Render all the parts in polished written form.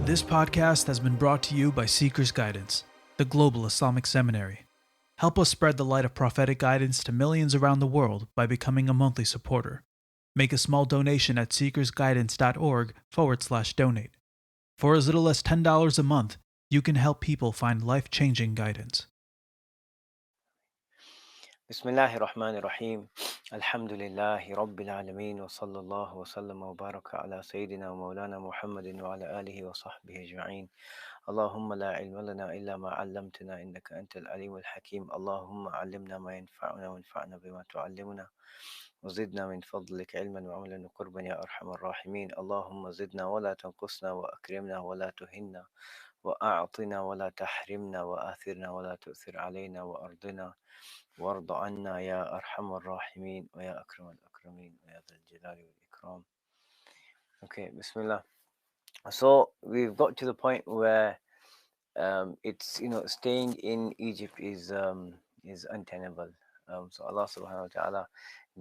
This podcast has been brought to you by Seeker's Guidance, the Global Islamic Seminary. Help us spread the light of prophetic guidance to millions around the world by becoming a monthly supporter. Make a small donation at seekersguidance.org/donate. For as little as $10 a month, you can help people find life-changing guidance. بسم الله الرحمن الرحيم الحمد لله رب العالمين وصلى الله وسلم وبارك على سيدنا ومولانا محمد وعلى آله وصحبه أجمعين اللهم لا علم لنا إلا ما علمتنا إنك أنت العليم الحكيم اللهم علمنا ما ينفعنا وانفعنا بما تعلمنا وزدنا من فضلك علما وعملا وقربا يا أرحم الراحمين اللهم زدنا ولا تنقصنا وأكرمنا ولا تهنا وأعطنا ولا تحرمنا وآثرنا ولا تؤثر علينا وأرضنا وارض عنا يا أرحم الراحمين ويا أكرم الأكرمين ويا ذا الجلال والإكرام. Okay, Bismillah. So we've got to the point where it's staying in Egypt is untenable. So Allah Subhanahu wa Taala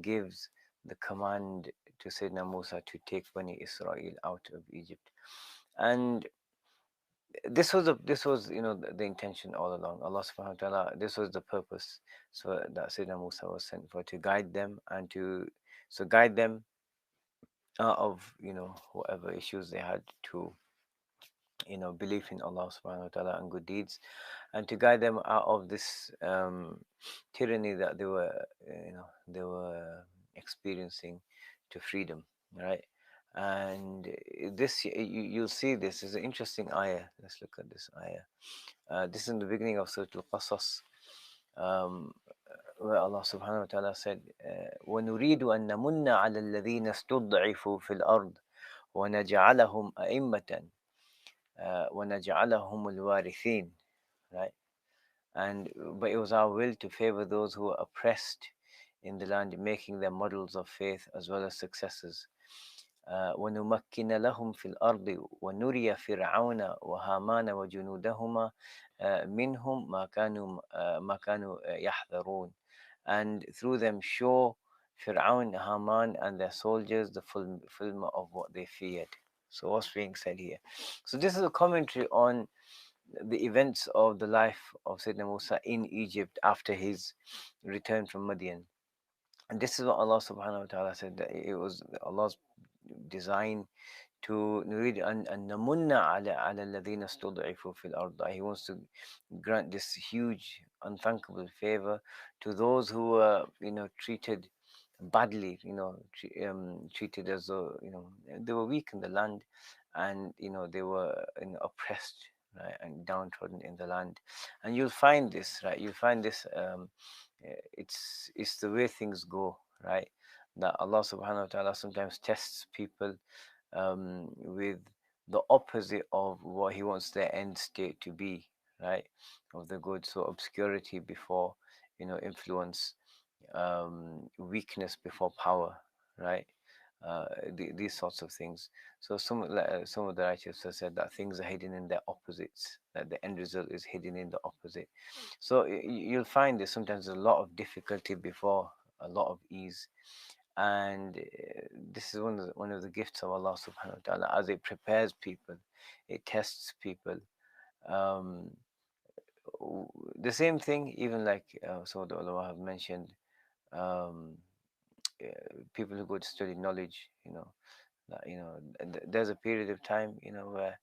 gives the command to Sayyidina Musa to take Bani Isra'il out of Egypt, and this was the intention all along. Allah Subhanahu wa Taala, this was the purpose. So that Sayyidina Musa was sent for, to guide them and to guide them out of whatever issues they had, to belief in Allah Subhanahu wa Taala and good deeds, and to guide them out of this tyranny that they were experiencing, to freedom, right? And this you'll see, this is an interesting ayah. Let's look at this ayah. This is in the beginning of Surah Al-Qasas, where Allah Subhanahu wa Taala said, وَنُرِيدُ أَن نَمُنَّ عَلَى الَّذِينَ اسْتُضْعِفُوا فِي الْأَرْضِ وَنَجْعَلَهُمْ أَئِمَّةً وَنَجْعَلَهُمُ الْوَارِثِينَ. Right? But it was our will to favor those who were oppressed in the land, making them models of faith as well as successors. ونمكن لهم في الأرض ونري فرعون وهامان وجنودهما منهم ما كانوا يحذرون, and through them show Fir'aun, Haman and their soldiers the fulfillment of what they feared. So what's being said here? So this is a commentary on the events of the life of Sayyidina Musa in Egypt after his return from Madian. And this is what Allah Subhanahu wa Taala said, that it was Allah's design to نريد أن نمن على الذين استضعفوا في الأرض. He wants to grant this huge unthinkable favor to those who were treated badly, treated as though they were weak in the land, and they were oppressed, right, and downtrodden in the land. And you'll find this, right? You'll find this. It's the way things go, right? That Allah Subhanahu wa Taala sometimes tests people with the opposite of what He wants their end state to be, right? Of the good. So obscurity before influence, weakness before power, right? These sorts of things. So some of the writers have said that things are hidden in their opposites, that the end result is hidden in the opposite. So you'll find that sometimes there's a lot of difficulty before a lot of ease, and this is one of the gifts of Allah Subhanahu wa Taala. As it prepares people, it tests people. Um, the same thing, even like some of the ulama have mentioned. Um, People who go to study knowledge, there's a period of time, where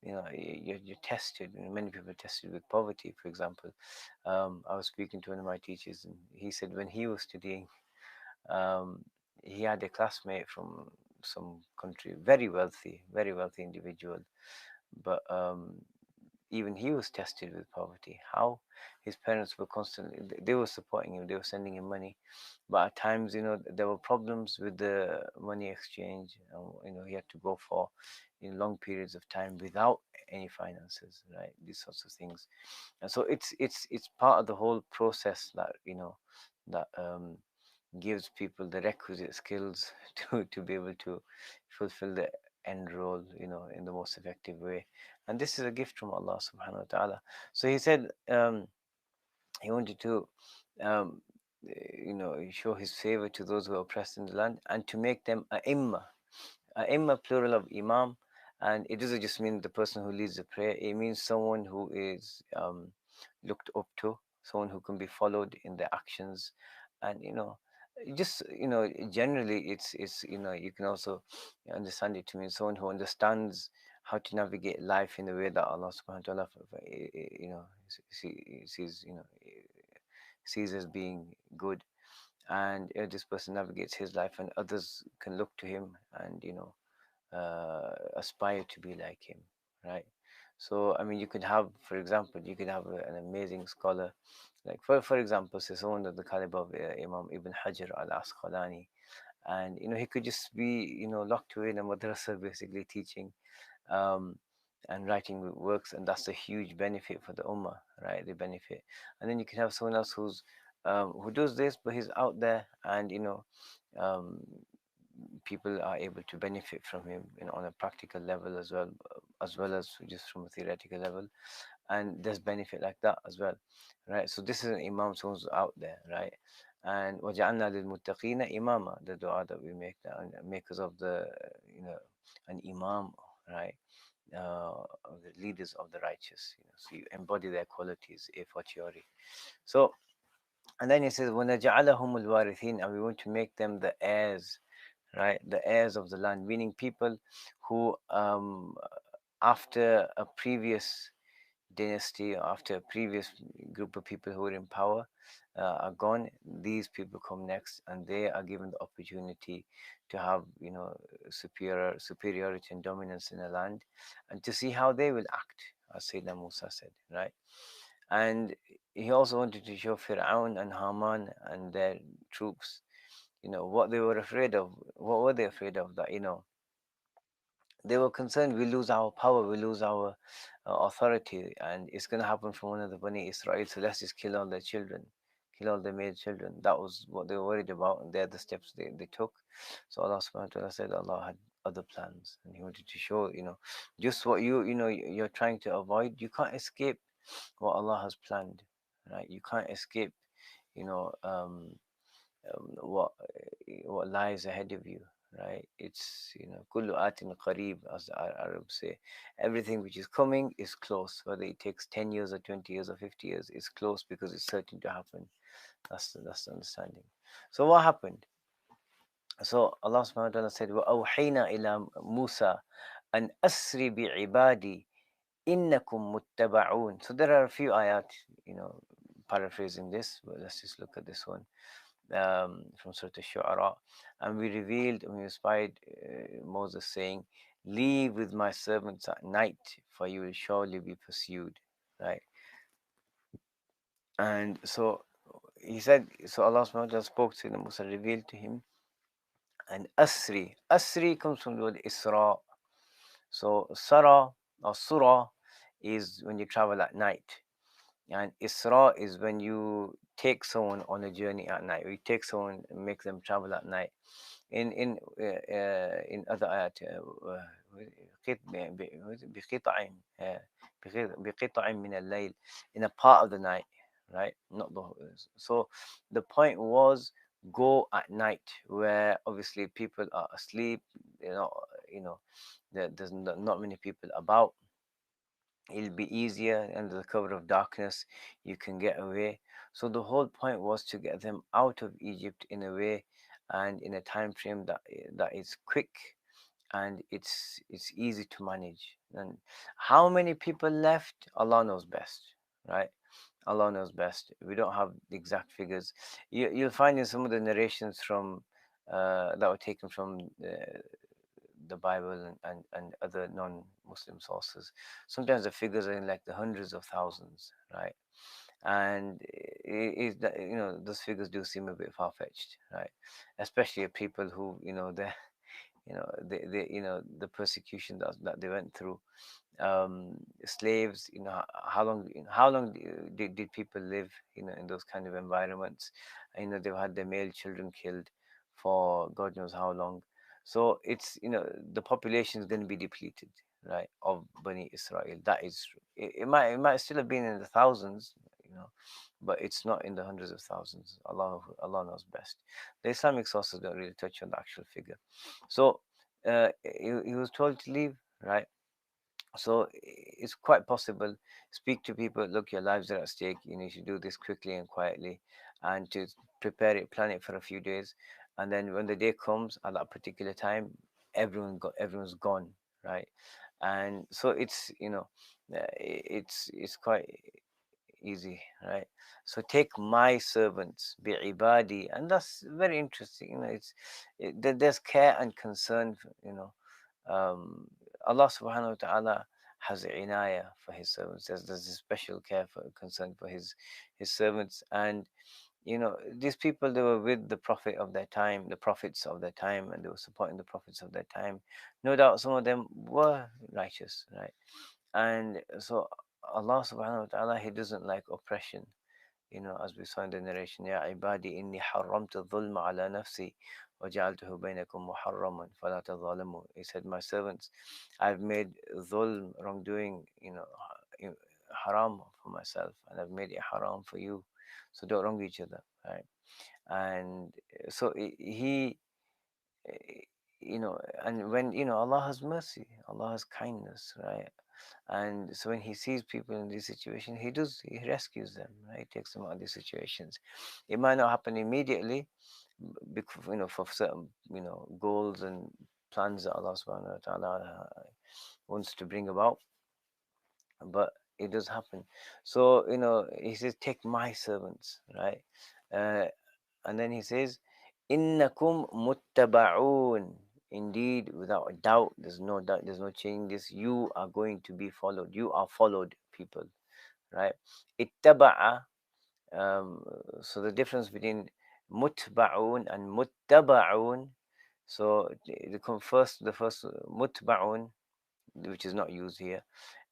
you're tested. Many people are tested with poverty, for example. I was speaking to one of my teachers, and he said when he was studying, um, he had a classmate from some country, very wealthy individual, but even he was tested with poverty. How? His parents were constantly, they were supporting him, they were sending him money, but at times, there were problems with the money exchange. He had to go for long periods of time without any finances, right? These sorts of things. And so it's part of the whole process that that gives people the requisite skills to be able to fulfill the end role, in the most effective way. And this is a gift from Allah Subhanahu wa Taala. So he said, he wanted to um, show his favor to those who are oppressed in the land, and to make them a imma plural of imam, And it doesn't just mean the person who leads the prayer, it means someone who is looked up to, someone who can be followed in their actions. And just generally, it's you can also understand it to mean someone who understands how to navigate life in the way that Allah subhanahu wa ta'ala sees, sees as being good. And this person navigates his life, and others can look to him and aspire to be like him, right? So I mean, you could have, for example, you could have an amazing scholar, like for example, say someone of the caliber of Imam Ibn Hajar al Asqalani, and he could just be locked away in a madrasa, basically teaching um, and writing works, and that's a huge benefit for the ummah, right? They benefit. And then you can have someone else who does this, but he's out there, and um, people are able to benefit from him, on a practical level as well as just from a theoretical level. And there's benefit like that as well, right? So this is an imam, someone's out there, right? And وَجَعَلْنَا لِلْمُتَّقِينَ imama, the dua that we make, and makers of the an imam, right? Of the leaders of the righteous, so you embody their qualities a fortiori. So, and then he says, وَنَجَعَلَهُمُ الْوَارِثِينَ, and we want to make them the heirs, right? The heirs of the land, meaning people who, after a previous dynasty, or after a previous group of people who were in power are gone, these people come next, and they are given the opportunity to have, superiority and dominance in the land, and to see how they will act, as Sayyidina Musa said, right? And he also wanted to show Fir'aun and Haman and their troops, what they were afraid of. What were they afraid of? That, they were concerned we lose our power, we lose our authority, and it's going to happen from one of the Bani Isra'il. So let's just kill all their children, kill all their male children. That was what they were worried about, and they're the steps they took. So Allah subhanahu wa ta'ala said Allah had other plans, and He wanted to show, just what you're trying to avoid. You can't escape what Allah has planned, right? You can't escape, you know, um, what lies ahead of you, right? It's kullu atin qareeb, as the Arabs say. Everything which is coming is close, whether it takes 10 years or 20 years or 50 years. It's close because it's certain to happen. That's the understanding. So what happened? So Allah subhanahu wa ta'ala said, وَأَوْحَيْنَا إِلَى مُوسَى أَنْ أَسْرِ بِعِبَادِي إِنَّكُمْ مُتَّبَعُونَ. So there are a few ayat, paraphrasing this, but let's just look at this one, from Surah Al-Shu'ara. And we revealed, and we inspired Moses, saying, leave with my servants at night, for you will surely be pursued, right? And so he said, so Allah subhanahu wa ta'ala spoke to him, Musa revealed to him. And Asri comes from the word Isra. So Sara or Surah is when you travel at night. And Isra is when you take someone on a journey at night. You take someone and make them travel at night. In other ayat, بقطع بقطع من الليل, in a part of the night, right? Not the whole. So the point was, go at night where obviously people are asleep. You know, there's not many people about. It'll be easier under the cover of darkness. You can get away. So the whole point was to get them out of Egypt in a way, and in a time frame that is quick, and it's easy to manage. And how many people left, Allah knows best, right? Allah knows best. We don't have the exact figures. You'll find in some of the narrations from that were taken from the Bible and other non-Muslim sources. Sometimes the figures are in like the hundreds of thousands, right? And those figures do seem a bit far-fetched, right? Especially people who the persecution that they went through. Slaves, how long did people live in those kind of environments? They've had their male children killed for God knows how long. So it's the population is going to be depleted, right, of Bani Israel. That is true. It might still have been in the thousands, but it's not in the hundreds of thousands. Allah knows best. The Islamic sources don't really touch on the actual figure. So he was told to leave, right? So it's quite possible. Speak to people. Look, your lives are at stake. You need to do this quickly and quietly, and to prepare it, plan it for a few days, and then when the day comes at that particular time, everyone's gone, right? And so it's, it's quite easy, right? So take my servants, be ibadi, and that's very interesting. There's care and concern, um, Allah subhanahu wa ta'ala has inaya for his servants. There's a special care for concern for his servants. And these people, they were with the prophet of their time, the prophets of their time, and they were supporting the prophets of their time. No doubt some of them were righteous, right? And so Allah subhanahu wa ta'ala, he doesn't like oppression. As we saw in the narration, Ya ibadi inni haramtu dhulma ala nafsi wa ja'altuhu bainakum muharraman fala tadhalamu. He said, my servants, I've made dhulm, wrongdoing, haram for myself, and I've made it haram for you. So don't wrong each other, right? And so he, eh, and when, Allah has mercy, Allah has kindness, right? And so when he sees people in this situation, he rescues them, right? He takes them out of these situations. It might not happen immediately, because, for certain, goals and plans that Allah subhanahu wa ta'ala wants to bring about, but it does happen. So, he says, take my servants, right? uh, and then he says, innakum muttaba'un. Indeed, without a doubt, there's no doubt, there's no changing this, you are going to be followed. You are followed people, right? Ittaba'a. um, so the difference between mutba'un and muttaba'un. So the first mutba'un, which is not used here,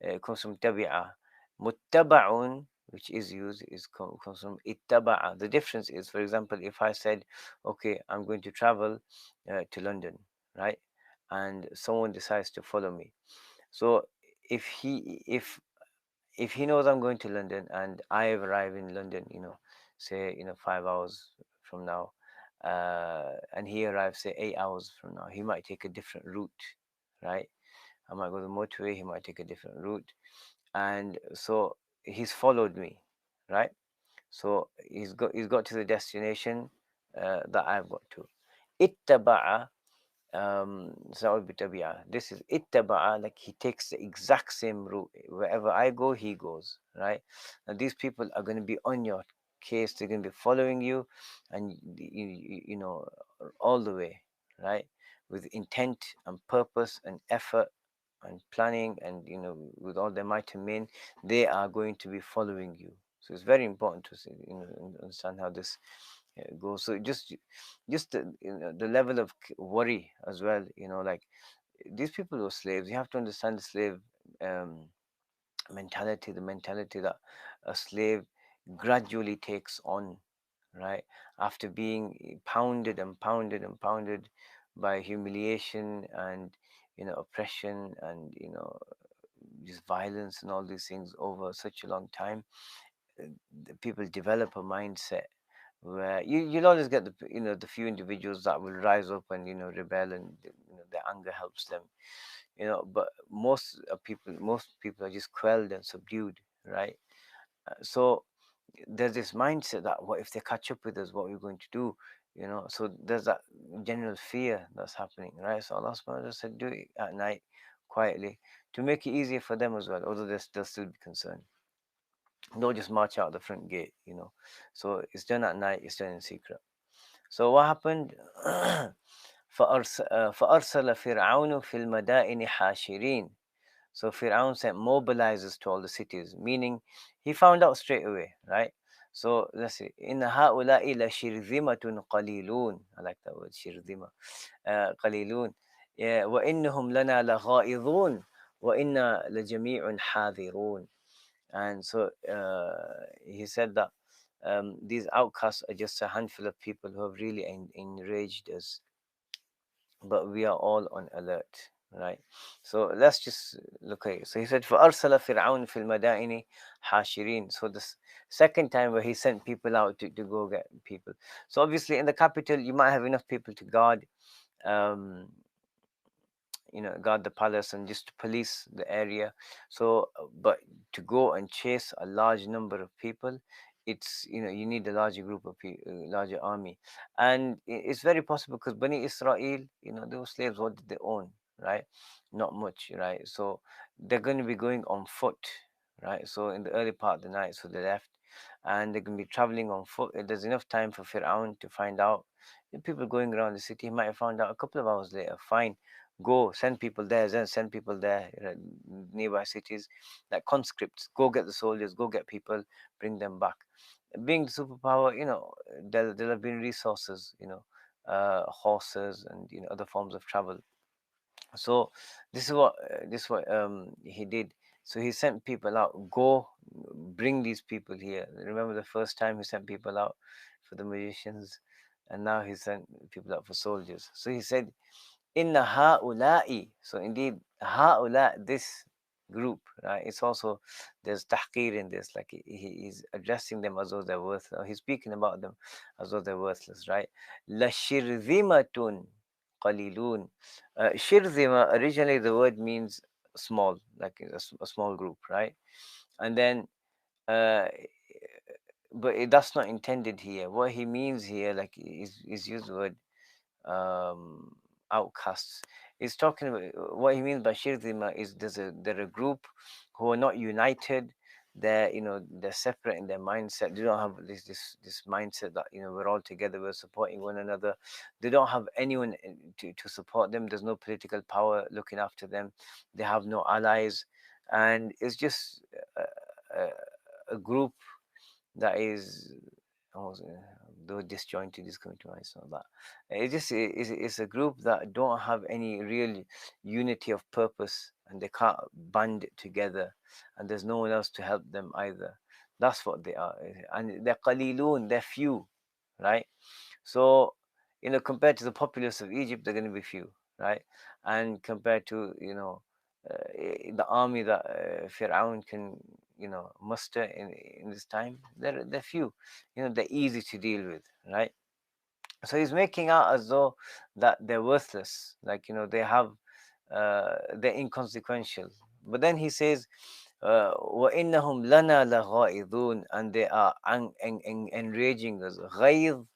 it comes from tabi'a. Muttaba'un, which is used, comes from ittaba'a. The difference is, for example, if I said, okay, I'm going to travel to London, right? And someone decides to follow me. So if he knows I'm going to London and I arrive in London, say, 5 hours from now, and he arrives, say, 8 hours from now, he might take a different route, right? I might go the motorway, he might take a different route. And so he's followed me, right? So he's got to the destination that I've got to. Ittaba'a, so that would be tabi'ah. This is ittaba'a, like he takes the exact same route. Wherever I go, he goes, right? And these people are going to be on your case. They're going to be following you, and all the way, right? With intent and purpose and effort and planning, and with all their might and main, they are going to be following you. So it's very important to see, understand how this goes. So just the level of worry as well, like these people were slaves. You have to understand the slave um, mentality, the mentality that a slave gradually takes on, right? After being pounded and pounded and pounded by humiliation and oppression and just violence and all these things over such a long time, uh, the people develop a mindset where you'll always get the few individuals that will rise up and rebel, and their anger helps them, but most people are just quelled and subdued, right? So there's this mindset that, what if they catch up with us, what are we going to do, so there's that general fear that's happening, right? So Allah subhanahu wa ta'ala said, do it at night quietly, to make it easier for them as well, although they'll still be concerned. Don't just march out the front gate, so it's done at night, it's done in secret. So what happened? فأرسل فرعون في المدائن حاشرين. So Fir'aun sent mobilizers to all the cities, meaning he found out straight away, right? So let's see. إن هؤلاء لشرذمة قليلون. I like that word, شرذمة. قليلون. Yeah, وإنهم لنا لغائظون وإنا لجميع حاذرون. And so he said that these outcasts are just a handful of people who have really enraged us, but we are all on alert, right? So let's just look at it. So he said, فَأَرْسَلَ فِرْعَوْنُ فِي الْمَدَائِنِ حَاشِرِينَ. So this second time where he sent people out to go get people. So obviously in the capital, you might have enough people to guard um, guard the palace and just to police the area. So but to go and chase a large number of people, it's, you need a larger group of people, larger army. And it's very possible because Bani Israel, they were slaves. What did they own, right? Not much, right? So they're going to be going on foot, right? So in the early part of the night, so they left, and they're going to be traveling on foot. There's enough time for Fir'aun to find out. The people going around the city, he might have found out a couple of hours later. Fine, go send people there, then send people there, nearby cities, like conscripts. Go get the soldiers, go get people, bring them back. Being the superpower, there'll have been resources, horses and other forms of travel. So this is what he did. So he sent people out. Go bring these people here. Remember the first time he sent people out for the magicians, and now he sent people out for soldiers. So he said, Inna ha'ula'i. So indeed, ha'ula, this group, right? It's also, there's tahqir in this, like he's addressing them as though they're worthless. He's speaking about them as though they're worthless, right? La shirzimatun qalilun. Shirzima, originally the word means small, like a small group, right? And then, uh, but that's not intended here. What he means here, like, is used the word outcasts. He's talking about, what he means by shirzima is they're a group who are not united. They're, they're separate in their mindset. They don't have this mindset that, we're all together, we're supporting one another. They don't have anyone to support them. There's no political power looking after them. They have no allies, and it's just a, a group that is almost, though disjointed is coming to mind. So that it's a group that don't have any real unity of purpose, and they can't band it together, and there's no one else to help them either. That's what they are, and they're qalilun, they're few, right? So, compared to the populace of Egypt, they're going to be few, right? And compared to, the army that Fir'aun can, muster in this time, they're few. They're easy to deal with, right? So he's making out as though that they're worthless, like, they're inconsequential. But then he says, وَإِنَّهُمْ لَنَا لَغَائِظُونَ, and they are enraging us. غَيظ,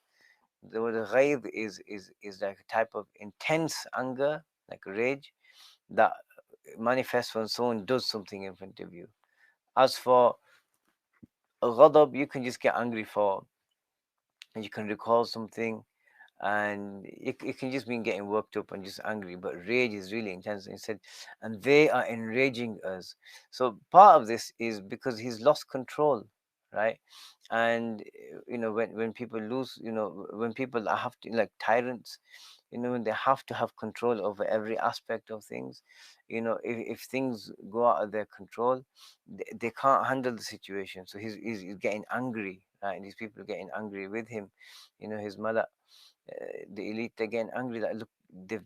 the word ghayb is like a type of intense anger, like rage, that manifests when someone does something in front of you. As for ghadab, you can just get angry for, and you can recall something, and it can just mean getting worked up and just angry. But rage is really intense. And he said, and they are enraging us. So part of this is because he's lost control, right? And when people lose, when people have to, like tyrants, when they have to have control over every aspect of things, if things go out of their control, they can't handle the situation. So he's getting angry, right? And these people are getting angry with him, his mother, the elite, they're getting angry that, look, they've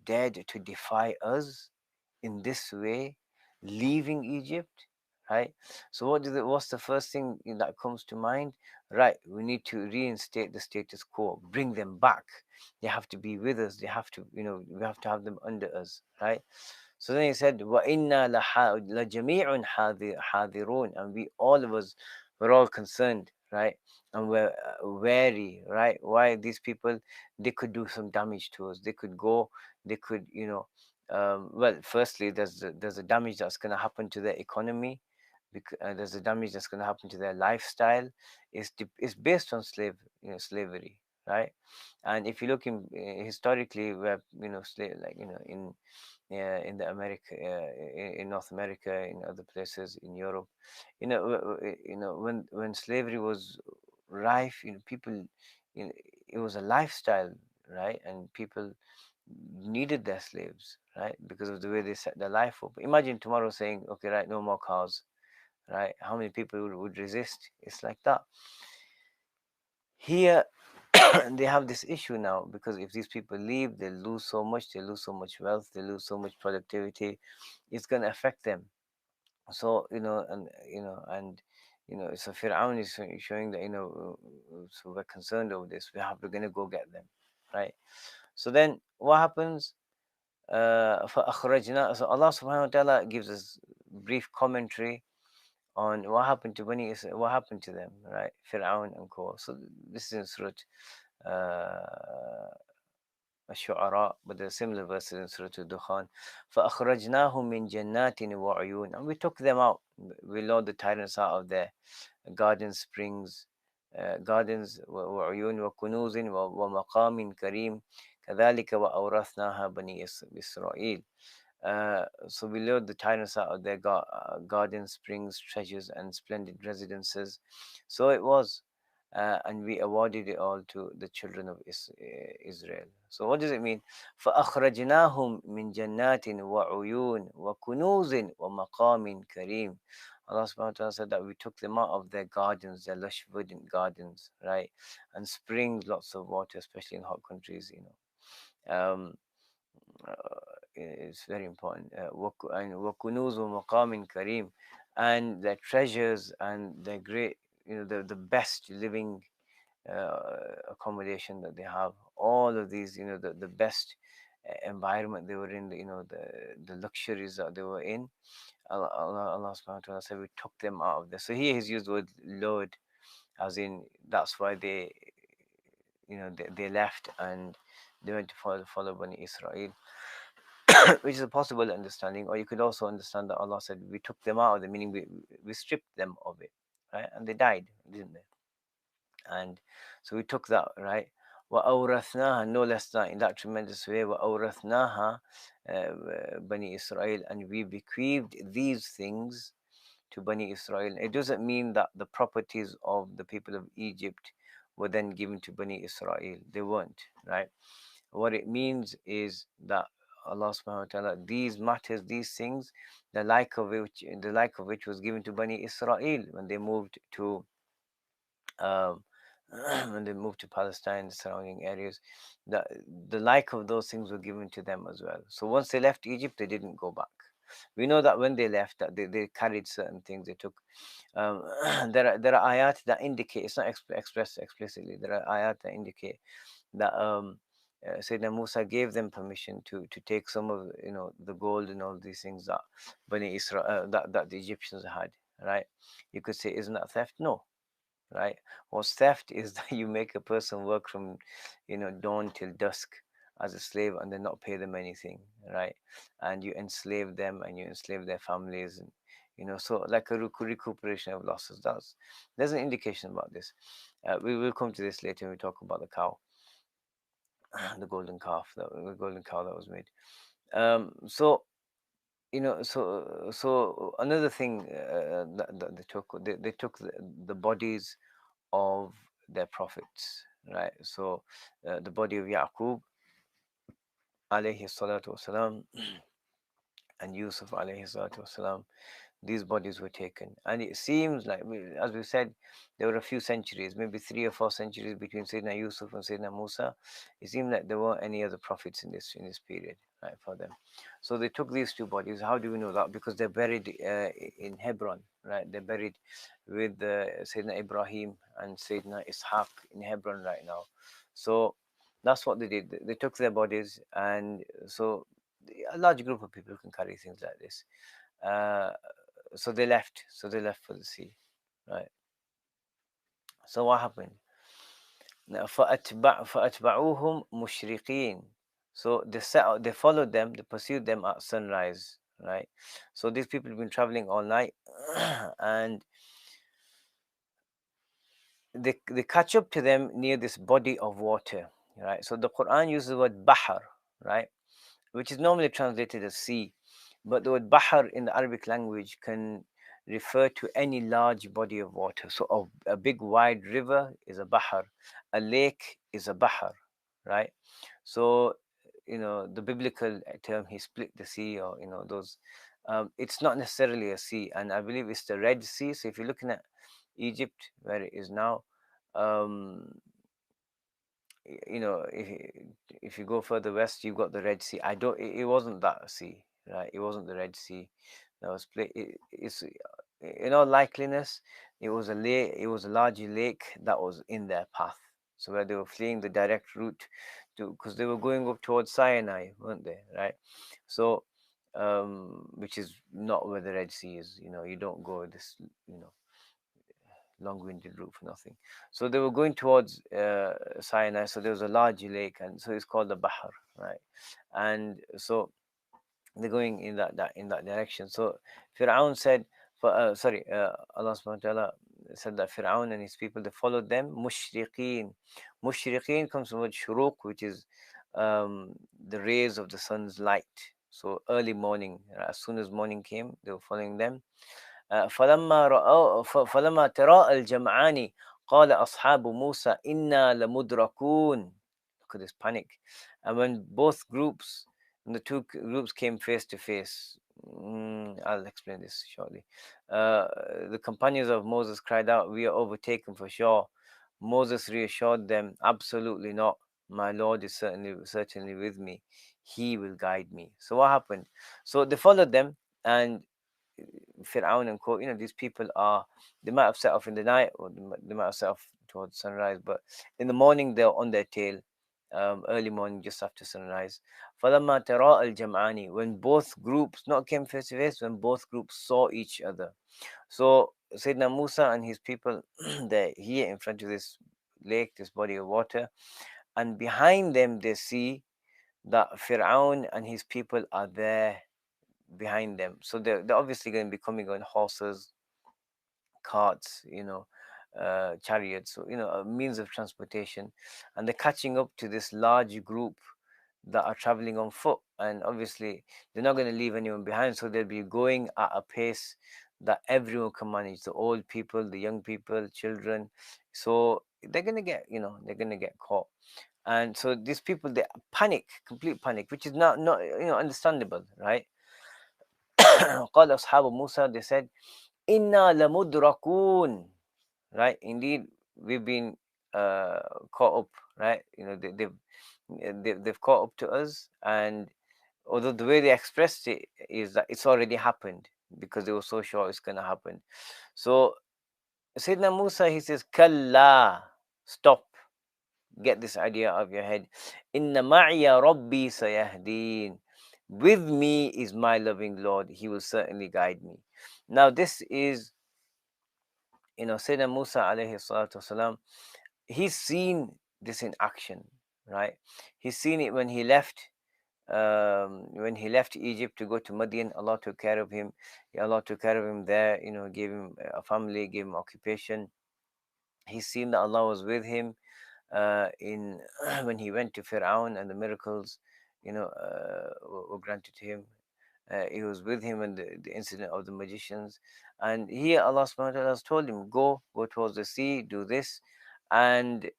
dared to defy us in this way, leaving Egypt, right? So what's the first thing that comes to mind? Right, we need to reinstate the status quo, bring them back. They have to be with us. They have to, we have to have them under us, right? So then he said, "Wa inna la jami'un hadirun," and we, all of us, we're all concerned, right? And we're wary, right? Why these people? They could do some damage to us. They could go. They could, well, firstly, there's a damage that's going to happen to their economy. Because, there's a damage that's going to happen to their lifestyle. It's based on slavery, right? And if you look historically, where, slave, like, in the America, in North America, in other places, in Europe, when slavery was rife, people, you know, it was a lifestyle, right? And people needed their slaves, right, because of the way they set their life up. Imagine tomorrow saying, okay, right, no more cars, right? How many people would resist? It's like that. Here, they have this issue now, because if these people leave, they lose so much. They lose so much wealth. They lose so much productivity. It's going to affect them. So, so Fir'aun is showing that, so we're concerned over this. We're going to go get them, right? So then what happens? فأخرجنا. So Allah subhanahu wa ta'ala gives us brief commentary on what happened to Bani Israel, what happened to them, right? Fir'awn and co. So this is in Surah uh, الشعراء, but there are similar verses in Surah Al-Dukhan. فَأَخْرَجْنَاهُمْ مِنْ جَنَّاتٍ وَعُيُونٍ. And we took them out. We lured the tyrants out of their gardens, springs, gardens, وعيون وكنوز ومقام كريم كذلك وأورثناها بني إسرائيل. So we lured the tyrants out of their gardens, springs, treasures, and splendid residences. So it was, and we awarded it all to the children of Israel. So what does it mean? فَأَخْرَجْنَاهُمْ مِنْ جَنَّاتٍ وَعُيُونٍ وَكُنُوزٍ وَمَقَامٍ كَرِيمٍ. Allah subhanahu wa ta'ala said that we took them out of their gardens, their lush verdant gardens, right? And springs, lots of water, especially in hot countries, you know. Uh, it's very important. And وَكُنُوزُ مَقَامٍ كَرِيمٍ. And their treasures and their great, you know, the best living accommodation that they have, all of these, you know, the best environment they were in, you know, the luxuries that they were in. Allah subhanahu wa ta'ala said we took them out of there. So here he's used the word Lord, as in that's why they, you know, they left and they went to follow Bani Israel, which is a possible understanding. Or you could also understand that Allah said we took them out of the, meaning we stripped them of it, right? And they died, didn't they? And so we took that, right? وَأَوْرَثْنَاهَا, no less than in that tremendous way. وَأَوْرَثْنَاهَا Bani Israel, and we bequeathed these things to Bani Israel. It doesn't mean that the properties of the people of Egypt were then given to Bani Israel. They weren't, right? What it means is that Allah subhanahu wa ta'ala, these matters, these things, the like of which was given to Bani Israel when they moved to um, when they moved to Palestine, the surrounding areas, the the like of those things were given to them as well. So once they left Egypt, they didn't go back. We know that when they left, that they carried certain things. They took. Um, there are ayat that indicate, it's not expressed explicitly. There are ayat that indicate that Sayyidina Musa gave them permission to take some of, you know, the gold and all these things that Bani Israel that the Egyptians had. Right? You could say, isn't that theft? No, right? What's theft is that you make a person work from, you know, dawn till dusk as a slave and then not pay them anything, right? And you enslave them and you enslave their families, and, you know, so like a recuperation of losses. There's an indication about this. We will come to this later when we talk about the cow, the golden cow that was made. So you know, so another thing that they took the bodies of their prophets, right? So the body of Yaqub alayhi salatu wasalam and Yusuf alayhi salatu wasalam, these bodies were taken. And it seems like, as we said, there were a few centuries, maybe 3 or 4 centuries between Sayyidina Yusuf and Sayyidina Musa. It seemed like there weren't any other prophets in this period, right, for them. So they took these two bodies. How do we know that? Because they're buried in Hebron, right? They're buried with Sayyidina Ibrahim and Sayyidina Ishaq in Hebron right now. So that's what they did. They took their bodies, and so a large group of people can carry things like this. Uh, so they left. So they left for the sea, right? So what happened? Now, فَأَتْبَعُوهُمْ مُشْرِقِينَ. So they followed them, they pursued them at sunrise, right? So these people have been traveling all night, and they catch up to them near this body of water, right? So the Quran uses the word bahar, right, which is normally translated as sea. But the word bahar in the Arabic language can refer to any large body of water. So a big wide river is a bahar, a lake is a bahar, right? So, you know, the biblical term, he split the sea, or, you know, those, it's not necessarily a sea. And I believe it's the Red Sea. So if you're looking at Egypt, where it is now, um, you know, if you go further west, you've got the Red Sea. It wasn't that sea, right? It wasn't the Red Sea that was it's in all likeliness, it was a lake. It was a large lake that was in their path. So where they were fleeing, the direct route to, because they were going up towards Sinai, weren't they? Right. So, which is not where the Red Sea is. You don't go this, long-winded route for nothing. So they were going towards Sinai. So there was a large lake, and so it's called the Bahr, right? And so they're going in that direction. So Fir'aun said, Allah subhanahu wa ta'ala said that Fir'aun and his people, they followed them mushriqeen. Mushriqeen comes from word shuruq, which is the rays of the sun's light. So early morning, as soon as morning came, they were following them. فلما تراءى الجمعان قال أصحاب موسى إنا لمدركون. Look at this panic. And when both groups, when the two groups came face to face, I'll explain this shortly. The companions of Moses cried out, "We are overtaken for sure." Moses reassured them, "Absolutely not. My Lord is certainly with me. He will guide me." So what happened? So they followed them, and Fir'aun and Co. These people they might have set off in the night, or they might have set off towards sunrise, but in the morning they're on their tail, early morning, just after sunrise. فَلَمَّا تَرَاءَ الْجَمْعَانِ, when both groups, not came face to face, when both groups saw each other. So Sayyidina Musa and his people, they're here in front of this lake, this body of water, and behind them they see that Fir'aun and his people are there behind them. So they're obviously going to be coming on horses, carts, chariots, so, a means of transportation, and they're catching up to this large group that are traveling on foot. And obviously, they're not going to leave anyone behind, so they'll be going at a pace that everyone can manage, the old people, the young people, children. So they're going to get caught. And so these people, they panic, complete panic, which is not understandable, right? قال أصحاب موسى, they said, إنا لمدركون, right? Indeed, we've been caught up, right? They've caught up to us. And although the way they expressed it is that it's already happened, because they were so sure it's going to happen. So Sayyidina Musa, he says, Kalla, stop, get this idea out of your head. Inna ma'iya rabbi sayahdeen, with me is my loving Lord, he will certainly guide me. Now this is, Sayyidina Musa alayhi salatu wasalam, he's seen this in action, right? He's seen it when he left, Egypt to go to Madian. Allah took care of him. Allah took care of him there, gave him a family, gave him occupation. He's seen that Allah was with him in when he went to Fir'aun, and the miracles, were granted to him. He was with him in the incident of the magicians. And here Allah subhanahu wa ta'ala has told him, go towards the sea, do this. And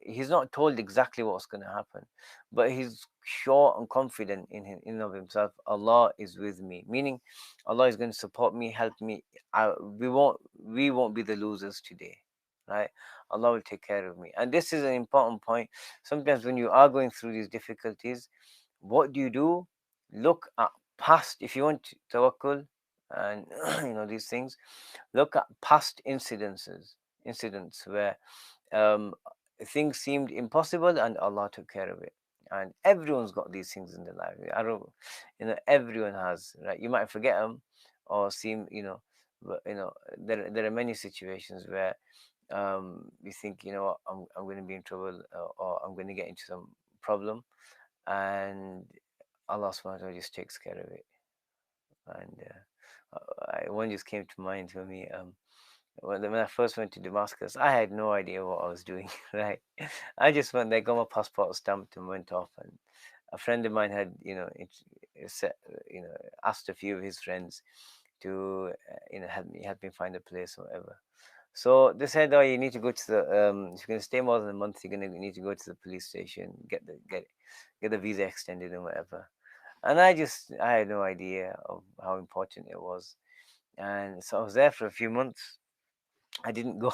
he's not told exactly what's going to happen, but he's sure and confident in of himself. Allah is with me, meaning Allah is going to support me, help me. We won't be the losers today, right? Allah will take care of me. And this is an important point. Sometimes when you are going through these difficulties, what do? Look at past, if you want tawakkul and these things, look at past incidents where um, things seemed impossible and Allah took care of it. And everyone's got these things in their life. I don't, everyone has, right? You might forget them or seem, but there are many situations where you think, I'm going to be in trouble, or I'm going to get into some problem, and Allah subhanahu wa ta'ala just takes care of it. And one just came to mind for me. When I first went to Damascus, I had no idea what I was doing, right? I just went there, got my passport stamped, and went off. And a friend of mine had, asked a few of his friends to, help me find a place or whatever. So they said, "Oh, you need to go to the if you're gonna stay more than a month, you're gonna need to go to the police station, get the visa extended and whatever." And I had no idea of how important it was. And so I was there for a few months. I didn't go.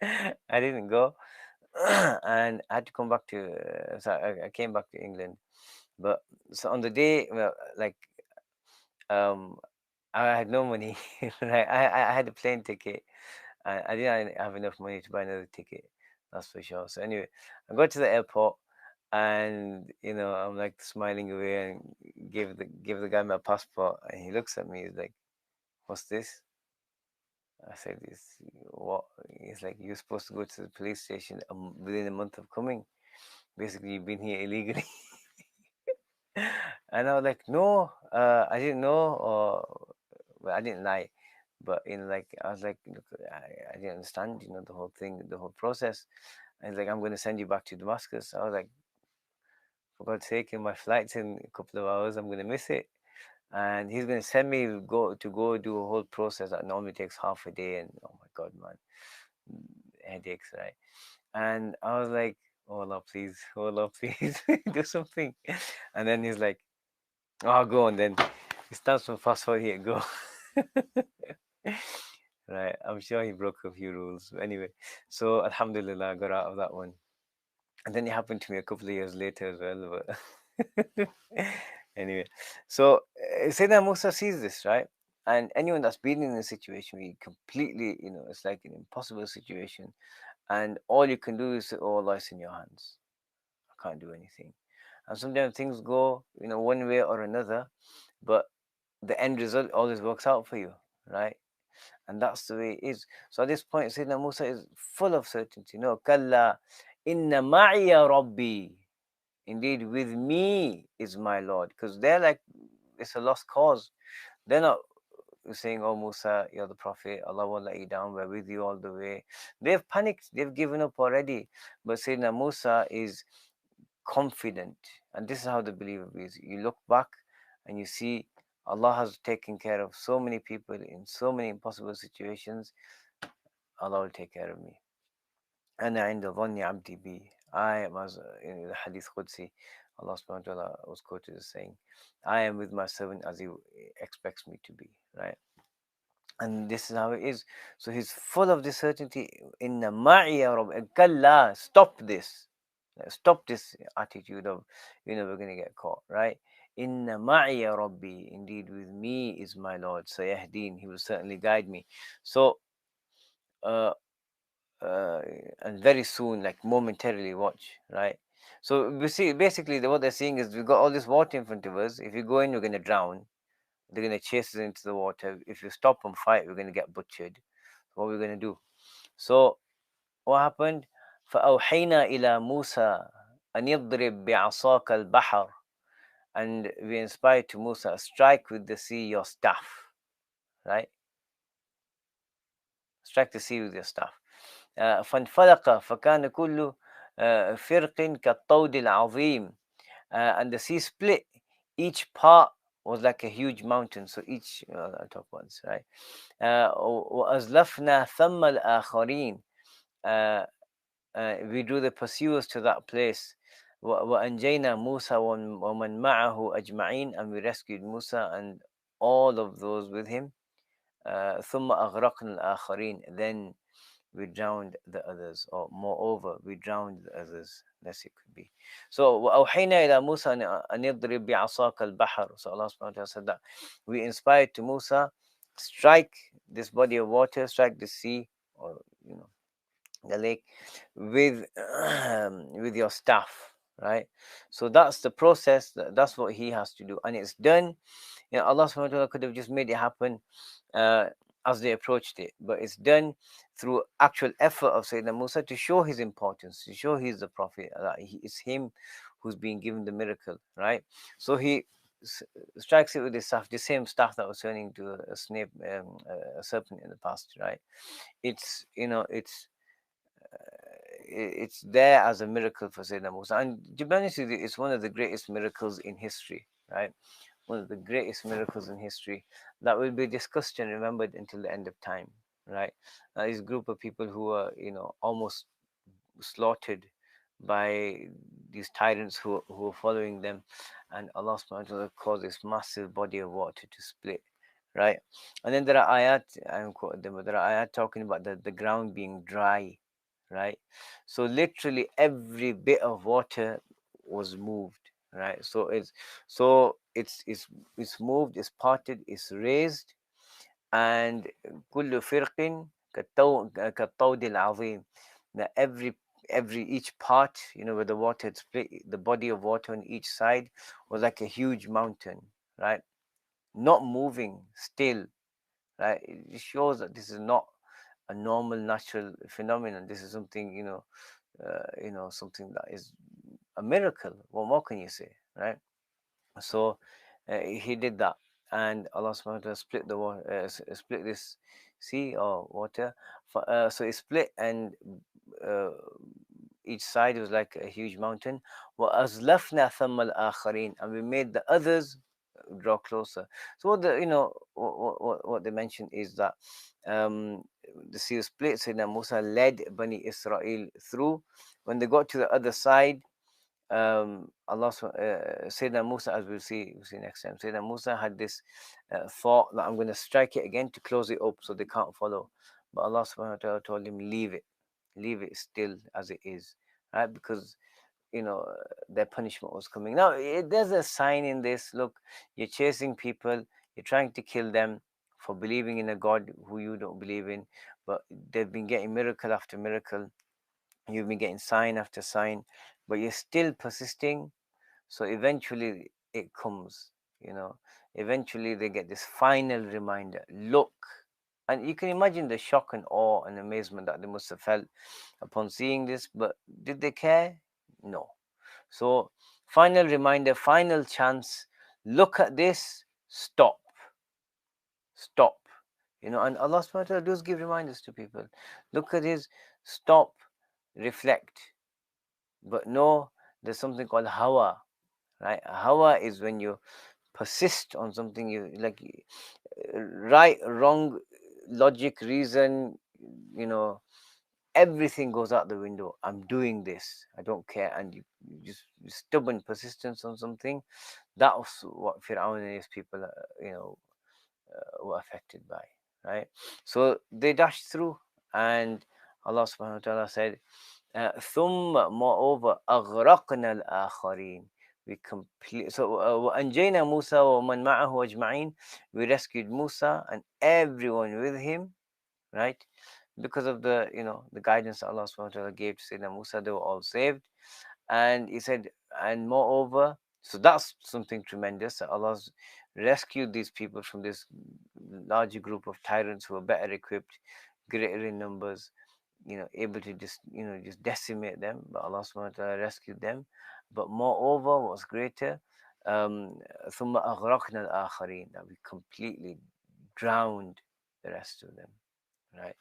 I didn't go, and I had to come back to. So I came back to England, but so on the day, well, like um, I had no money. Right? I had a plane ticket. I didn't have enough money to buy another ticket. That's for sure. So anyway, I got to the airport, And I'm like smiling away and give the guy my passport, and he looks at me. He's like, "What's this?" I said, "It's what?" He's like, "You're supposed to go to the police station within a month of coming. Basically, you've been here illegally." And I was like, "No, I didn't know," or well, I didn't lie, but like I was like, "Look, I didn't understand, the whole thing, the whole process." And he's like, "I'm going to send you back to Damascus." I was like, "For God's sake, my flight's in a couple of hours. I'm going to miss it." And he's going to send me go do a whole process that normally takes half a day. And oh my God, man, headaches, right? And I was like, "Oh Allah, please, oh Allah, please, do something." And then he's like, "Oh, go on then." He starts from fast forward here, go. Right, I'm sure he broke a few rules. Anyway, so Alhamdulillah, I got out of that one. And then it happened to me a couple of years later as well. But anyway, so Sayyidina Musa sees this, right? And anyone that's been in a situation where you completely, it's like an impossible situation, and all you can do is say, "Oh, Allah, it's in your hands. I can't do anything." And sometimes things go, one way or another, but the end result always works out for you, right? And that's the way it is. So at this point, Sayyidina Musa is full of certainty. No, Kalla, inna ma'iya Rabbi. Indeed, with me is my Lord. Because they're like, it's a lost cause. They're not saying, "Oh, Musa, you're the prophet. Allah won't let you down. We're with you all the way." They've panicked. They've given up already. But Sayyidina Musa is confident. And this is how the believer is. You look back and you see Allah has taken care of so many people in so many impossible situations. Allah will take care of me. أنا عند ظن عبدي بي. I am, as in the Hadith Qudsi, Allah subhanahu wa ta'ala was quoted as saying, "I am with my servant as he expects me to be," right? And this is how it is. So he's full of this certainty. Inna ma'iya Rabb. Kalla, stop this. Stop this attitude of, we're going to get caught, right? Inna ma'iya Rabbi. Indeed, with me is my Lord. Sayahdeen. He will certainly guide me. So, uh, uh, and very soon, like momentarily, watch, right? So we see basically what they're saying is we've got all this water in front of us. If you go in, you're going to drown. They're going to chase us into the water. If you stop and fight, we're going to get butchered. What we're going to do? So what happened? فأوحينا إلى موسى أن يضرب بعصاك البحر. And we inspired to Musa, strike with the sea your staff, right? Strike the sea with your staff. فانفلق فكان كل فرق كالطود العظيم. And the sea split. Each part was like a huge mountain. So each, I'll talk about this, right? وأزلفنا ثم الآخرين. We drew the pursuers to that place. وأنجينا موسى ومن معه أجمعين. And we rescued Musa and all of those with him. ثم أغرقنا الآخرين. Then we drowned the others, or moreover, we drowned the others. Less it could be. So وأوحينا إلى موسى أن يضرب بعصاك البحر. So Allah subhanahu wa ta'ala said that we inspired to Musa, strike this body of water, strike the sea, or the lake, with with your staff, right? So that's the process. That's what he has to do, and it's done. Allah subhanahu wa ta'ala could have just made it happen as they approached it, but it's done through actual effort of Sayyidina Musa to show his importance, to show he's the prophet, that it's him who's being given the miracle, right? So he strikes it with his staff, the same staff that was turning to a snake, a serpent in the past, right? It's it's there as a miracle for Sayyidina Musa. And to be honest with you, it's one of the greatest miracles in history, right? One of the greatest miracles in history that will be discussed and remembered until the end of time, right? This group of people who are, almost slaughtered by these tyrants who are following them, and Allah subhanahu wa ta'ala caused this massive body of water to split, right? And then there are ayat, I haven't quoted them, but there are ayat talking about the ground being dry, right? So literally every bit of water was moved, right? So it's moved, it's parted, it's raised. And كل فرق كالطود العظيم. That every each part, where the water had split, the body of water on each side was like a huge mountain, right? Not moving, still, right? It shows that this is not a normal natural phenomenon. This is something, something that is a miracle. What more can you say, right? So he did that, and Allah subhanahu wa ta'ala split the water, split this sea or water. So it split, and uh, each side was like a huge mountain. وَأَزْلَفْنَا ثَمَّ الْآخَرِينَ, and we made the others draw closer. So what they mention is that um, the sea was split. Sayyidina Musa led Bani Isra'il through. When they got to the other side, Sayyidina Musa, as we'll see next time, Sayyidina Musa had this thought that I'm going to strike it again to close it up so they can't follow. But Allah subhanahu wa ta'ala told him, leave it still as it is, right? Because their punishment was coming. Now, there's a sign in this. Look, you're chasing people, you're trying to kill them for believing in a God who you don't believe in, but they've been getting miracle after miracle. You've been getting sign after sign, but you're still persisting. So eventually it comes, eventually they get this final reminder. Look, and you can imagine the shock and awe and amazement that they must have felt upon seeing this, but did they care? No. So final reminder, final chance. Look at this. Stop. And Allah subhanahu wa ta'ala does give reminders to people. Look at this. Stop. Reflect. But no, there's something called hawa, right? Hawa is when you persist on something, you like, right, wrong, logic, reason, you know everything goes out the window. I'm doing this, I don't care, and you just stubborn persistence on something. That was what Fir'awn and his people were affected by, right? So they dashed through, and Allah subhanahu wa ta'ala said, ثم moreover أغرقنا الآخرين, we complete. So وأنجينا موسى ومن معه أجمعين, we rescued Musa and everyone with him, right? Because of the guidance that Allah subhanahu wa ta'ala gave to Sayyidina Musa, they were all saved. And he said, and moreover, so that's something tremendous, that Allah's rescued these people from this larger group of tyrants who are better equipped, greater in numbers, able to just decimate them. But Allah subhanahu wa ta'ala rescued them. But moreover, what's greater, ثم أغرقنا الآخرين, that we completely drowned the rest of them, right?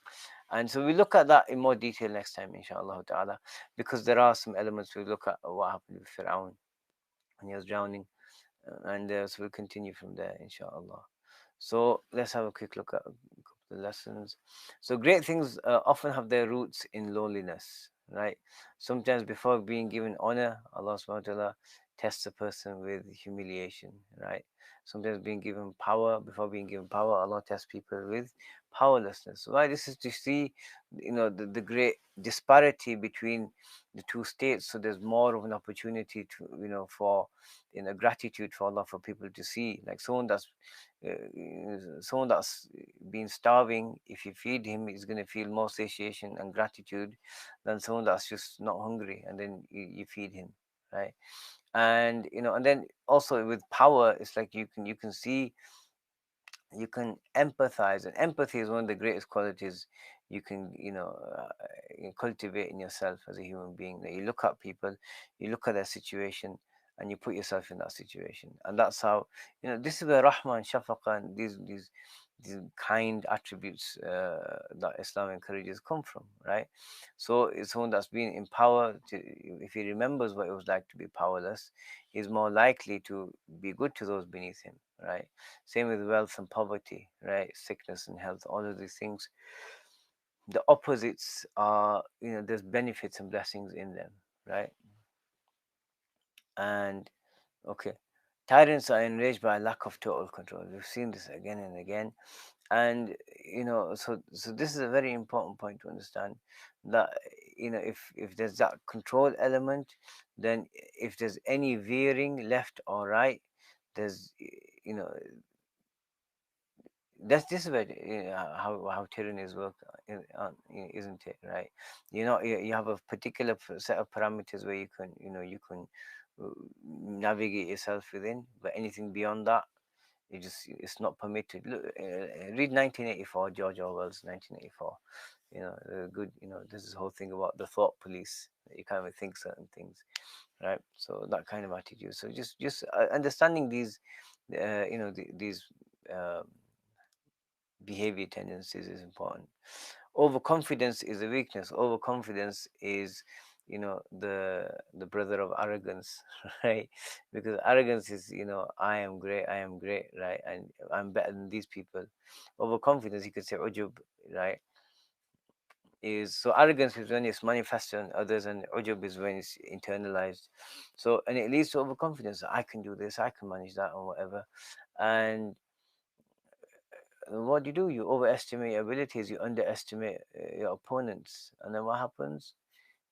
And so we look at that in more detail next time, inshallah ta'ala, because there are some elements we look at what happened with Fir'aun when he was drowning, and so we'll continue from there, inshallah. So let's have a quick look at a couple of lessons. So great things often have their roots in lowliness, right? Sometimes before being given honor, Allah subhanahu wa ta'ala tests a person with humiliation, right? Sometimes before being given power, Allah tests people with powerlessness. Why? This is to see, the great disparity between the two states. So there's more of an opportunity to, for gratitude for Allah, for people to see, like someone that's been starving. If you feed him, he's going to feel more satiation and gratitude than someone that's just not hungry, and then you feed him, right? And and then also with power, it's like you can see, you can empathize, and empathy is one of the greatest qualities you can cultivate in yourself as a human being. That you look at people, you look at their situation, and you put yourself in that situation. And that's how, this is where rahma and shafaqa and these kind attributes that Islam encourages come from, right? So it's someone that's been in power, if he remembers what it was like to be powerless, he's more likely to be good to those beneath him, right? Same with wealth and poverty, right? Sickness and health, all of these things. The opposites are, there's benefits and blessings in them, right? And okay, tyrants are enraged by a lack of total control. We've seen this again and again. And so this is a very important point to understand, that if there's that control element, then if there's any veering left or right, there's this is where, how tyrannies work, isn't it? Right? You have a particular set of parameters where you can navigate yourself within, but anything beyond that, it's not permitted. Look, read 1984, George Orwell's 1984. Good. There's this whole thing about the thought police. You can't even think certain things, right? So that kind of attitude. So just understanding these, these uh, behavior tendencies is important. Overconfidence is a weakness. Overconfidence is, the brother of arrogance, right? Because arrogance is, I am great, I am great, right? And I'm better than these people. Overconfidence, you could say ujub, right? Is so arrogance is when it's manifested on others, and ujub is when it's internalized. So, and it leads to overconfidence. I can do this, I can manage that, or whatever. And what do? You overestimate your abilities, you underestimate your opponents, and then what happens?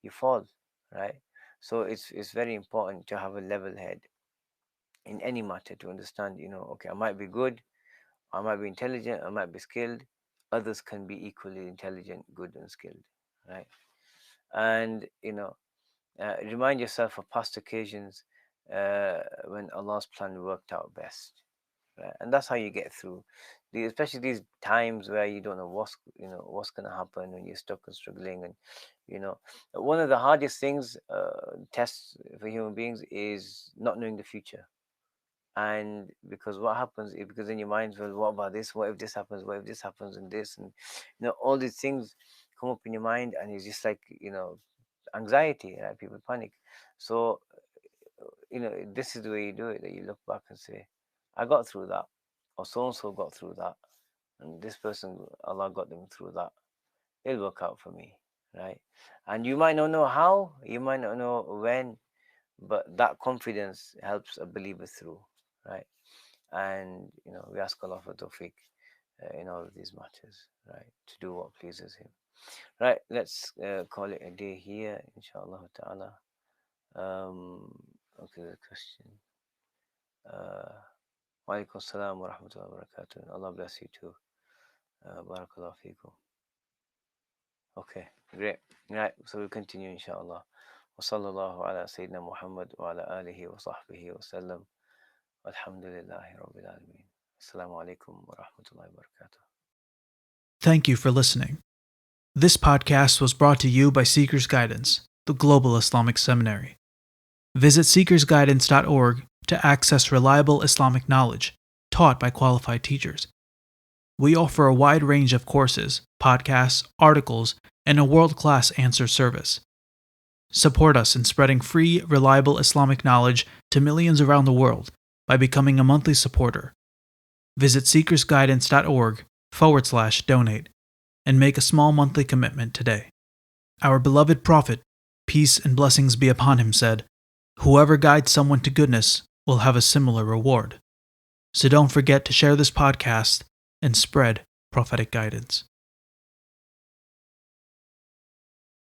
You fall, right? So it's very important to have a level head in any matter, to understand, okay, I might be good, I might be intelligent, I might be skilled. Others can be equally intelligent, good, and skilled, right? And remind yourself of past occasions when Allah's plan worked out best, right? And that's how you get through especially these times where you don't know what's going to happen, when you're stuck and struggling. And one of the hardest things, tests for human beings, is not knowing the future. And because what happens is, because in your mind, well, what about this, what if this happens, what if this happens, and this, and all these things come up in your mind, and it's just like, anxiety, right? People panic. So this is the way you do it, that you look back and say, I got through that, or so and so got through that, and this person, Allah got them through that. It'll work out for me, right? And you might not know how, you might not know when, but that confidence helps a believer through, right? And we ask Allah for tawfiq in all of these matters, right, to do what pleases Him. Right, let's call it a day here, inshallah ta'ala. Okay, the question. Wa alaikum salam wa rahmatullahi wa barakatuh. Allah bless you too. Barakallahu feekum. Okay, great. Right, so we'll continue, inshallah. Wa sallallahu ala Sayyidina Muhammad wa ala alihi wa sahbihi wa sallam. Alhamdulillahi Rabbil Alameen. Assalamu alaikum wa rahmatullahi wa barakatuh. Thank you for listening. This podcast was brought to you by Seeker's Guidance, the Global Islamic Seminary. Visit seekersguidance.org to access reliable Islamic knowledge taught by qualified teachers. We offer a wide range of courses, podcasts, articles, and a world-class answer service. Support us in spreading free, reliable Islamic knowledge to millions around the world by becoming a monthly supporter. Visit seekersguidance.org/donate and make a small monthly commitment today. Our beloved Prophet, peace and blessings be upon him, said, "Whoever guides someone to goodness will have a similar reward." So don't forget to share this podcast and spread prophetic guidance.